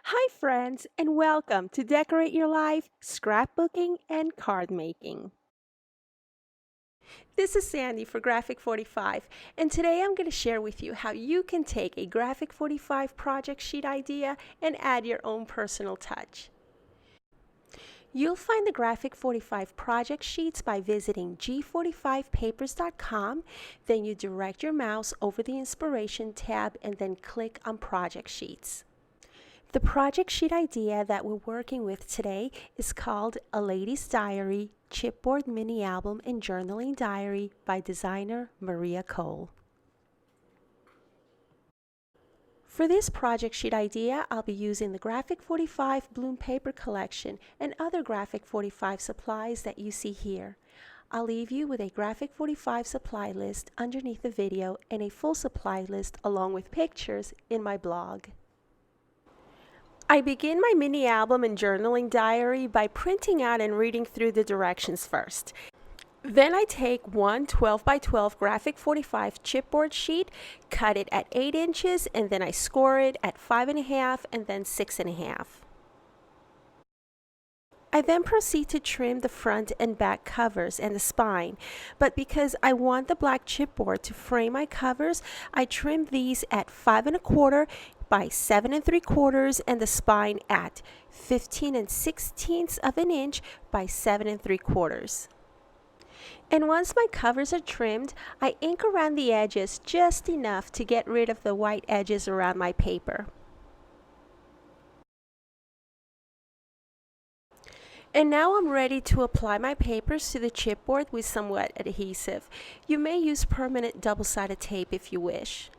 Hi, friends, and welcome to Decorate Your Life Scrapbooking and Card Making. This is Sandy for Graphic 45, and today I'm going to share with you how you can take a Graphic 45 project sheet idea and add your own personal touch. You'll find the Graphic 45 project sheets by visiting g45papers.com. Then you direct your mouse over the Inspiration tab and then click on Project Sheets. The project sheet idea that we're working with today is called A Lady's Diary, Chipboard Mini Album and Journaling Diary by designer Maria Cole. For this project sheet idea, I'll be using the Graphic 45 Bloom Paper Collection and other Graphic 45 supplies that you see here. I'll leave you with a Graphic 45 supply list underneath the video and a full supply list along with pictures in my blog. I begin my mini album and journaling diary by printing out and reading through the directions first. Then I take one 12 by 12 Graphic 45 chipboard sheet, cut it at 8 inches, and then I score it at 5.5 and then 6.5. I then proceed to trim the front and back covers and the spine, but because I want the black chipboard to frame my covers, I trim these at 5.25 by 7.75 and the spine at 15 1/16 of an inch by 7.75. And once my covers are trimmed, I ink around the edges just enough to get rid of the white edges around my paper. And now I'm ready to apply my papers to the chipboard with some wet adhesive. You may use permanent double-sided tape if you wish.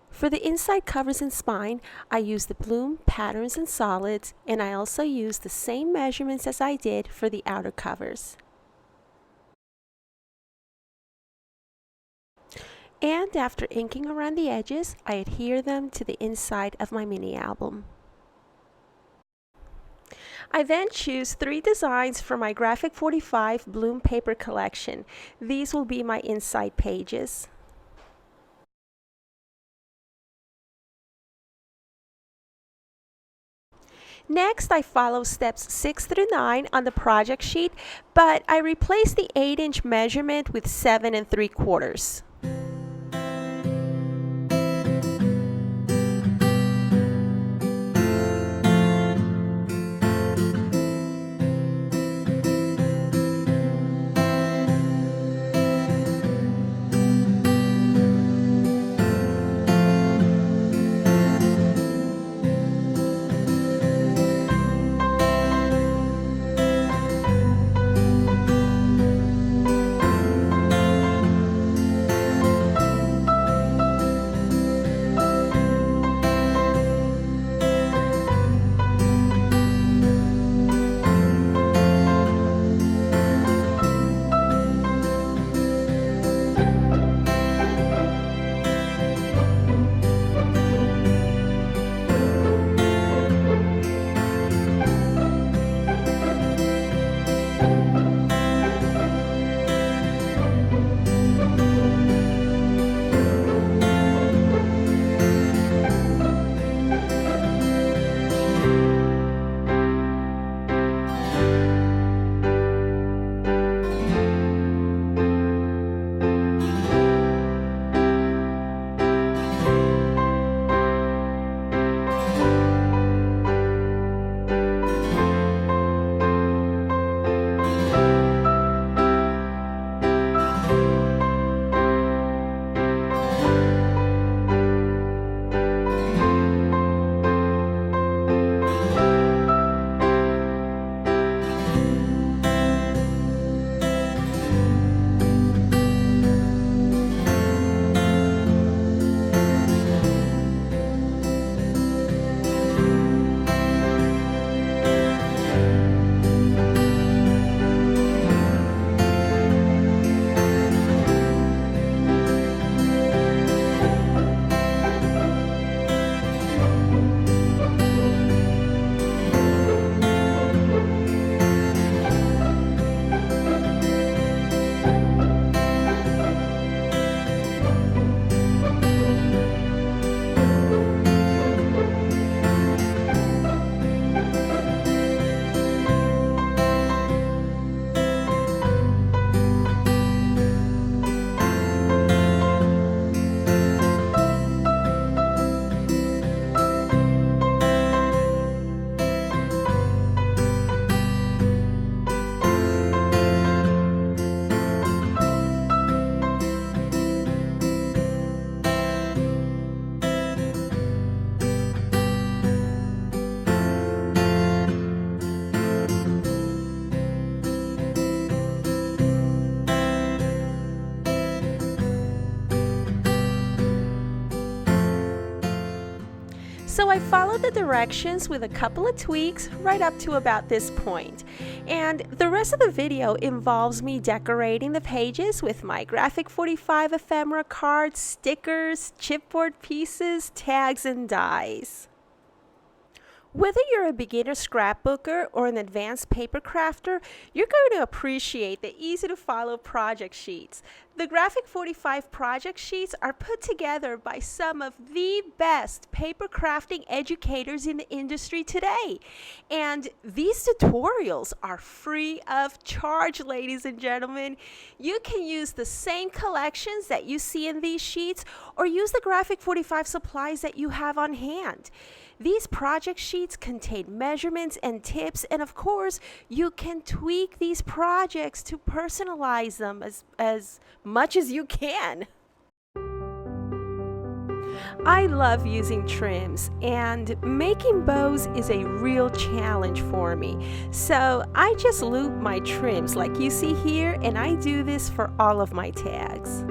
For the inside covers and spine, I use the Bloom Patterns and Solids, and I also use the same measurements as I did for the outer covers. And after inking around the edges, I adhere them to the inside of my mini album. I then choose 3 designs for my Graphic 45 Bloom Paper Collection. These will be my inside pages. Next, I follow steps 6 through 9 on the project sheet, but I replace the 8-inch measurement with 7.75. So I followed the directions with a couple of tweaks right up to about this point. And the rest of the video involves me decorating the pages with my Graphic 45 ephemera cards, stickers, chipboard pieces, tags, and dies. Whether you're a beginner scrapbooker or an advanced paper crafter, you're going to appreciate the easy-to-follow project sheets. The Graphic 45 project sheets are put together by some of the best paper crafting educators in the industry today. And these tutorials are free of charge, ladies and gentlemen. You can use the same collections that you see in these sheets or use the Graphic 45 supplies that you have on hand. These project sheets contain measurements and tips, and of course, you can tweak these projects to personalize them as much as you can. I love using trims, and making bows is a real challenge for me. So I just loop my trims like you see here, and I do this for all of my tags.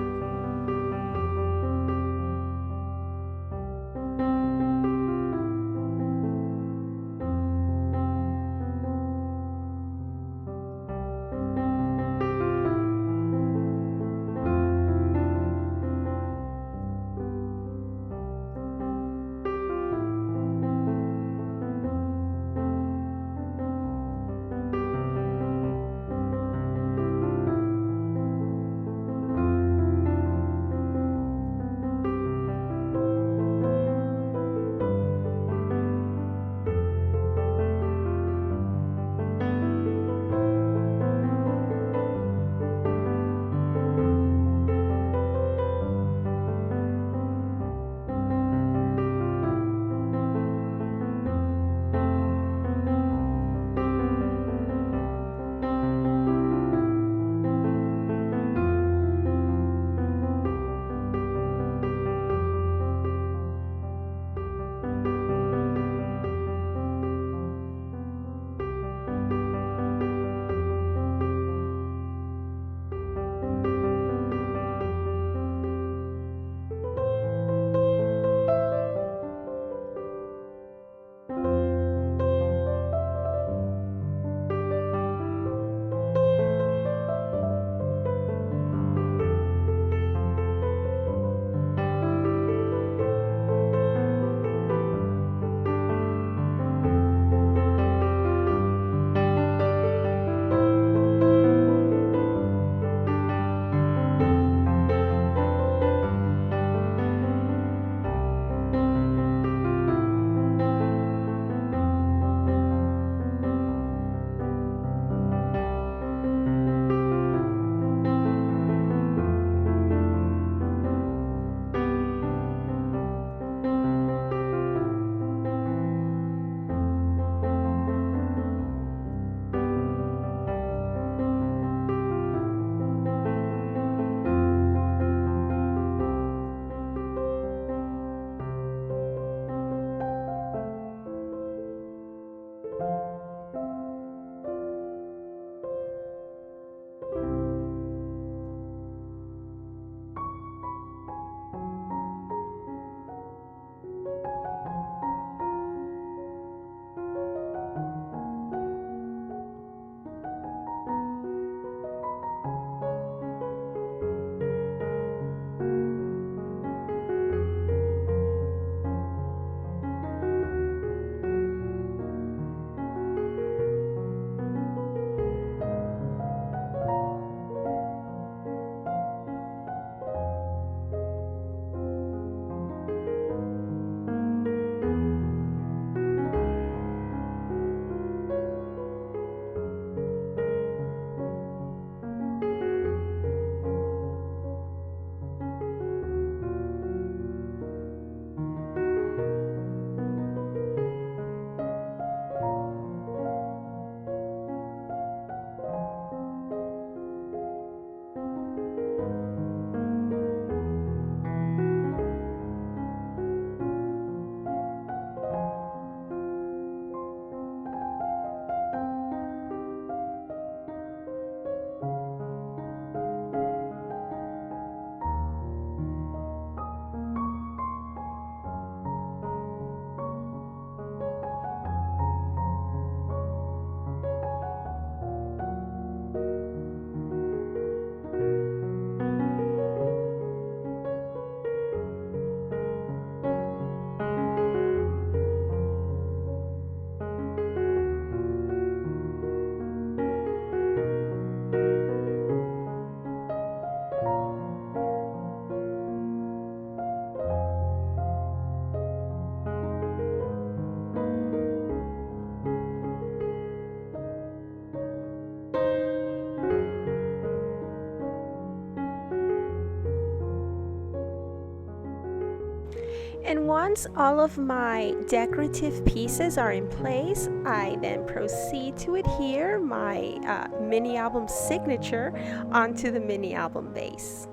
And once all of my decorative pieces are in place, I then proceed to adhere my mini album signature onto the mini album base.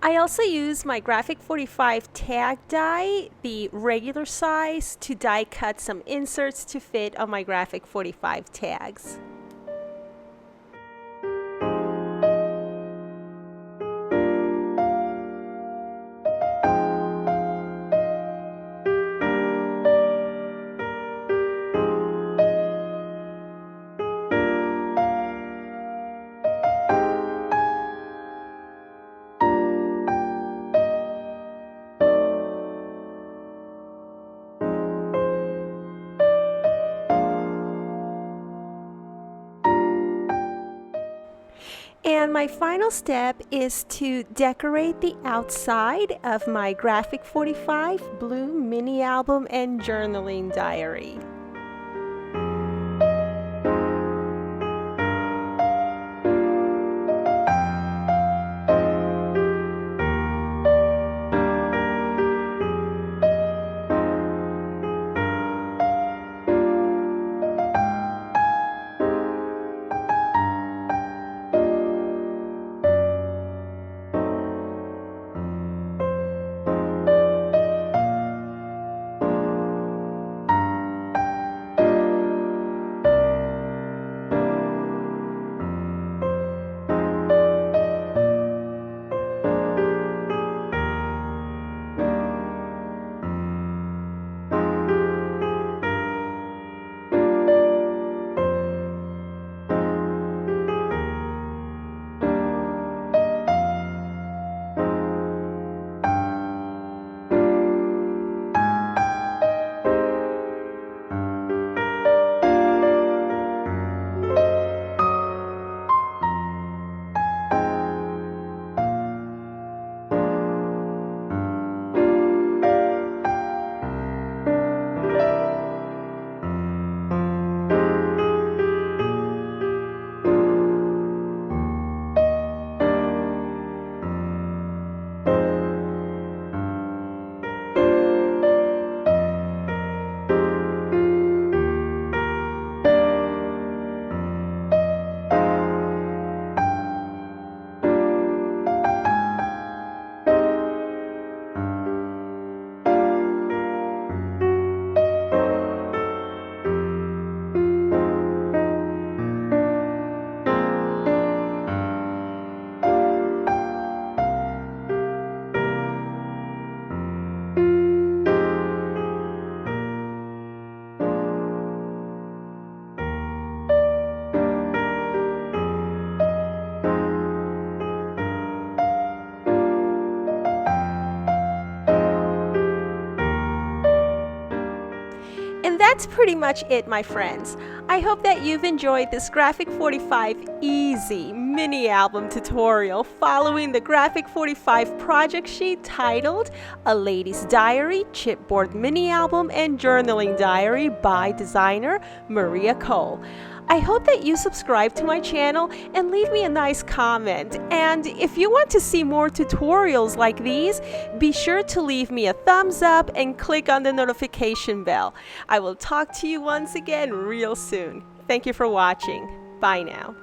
I also use my Graphic 45 tag die, the regular size, to die cut some inserts to fit on my Graphic 45 tags. And my final step is to decorate the outside of my Graphic 45 blue mini album and journaling diary. And that's pretty much it, my friends. I hope that you've enjoyed this Graphic 45 easy mini album tutorial following the Graphic 45 project sheet titled A Lady's Diary, Chipboard Mini Album and Journaling Diary by designer Maria Cole. I hope that you subscribe to my channel and leave me a nice comment. And if you want to see more tutorials like these, be sure to leave me a thumbs up and click on the notification bell. I will talk to you once again real soon. Thank you for watching. Bye now.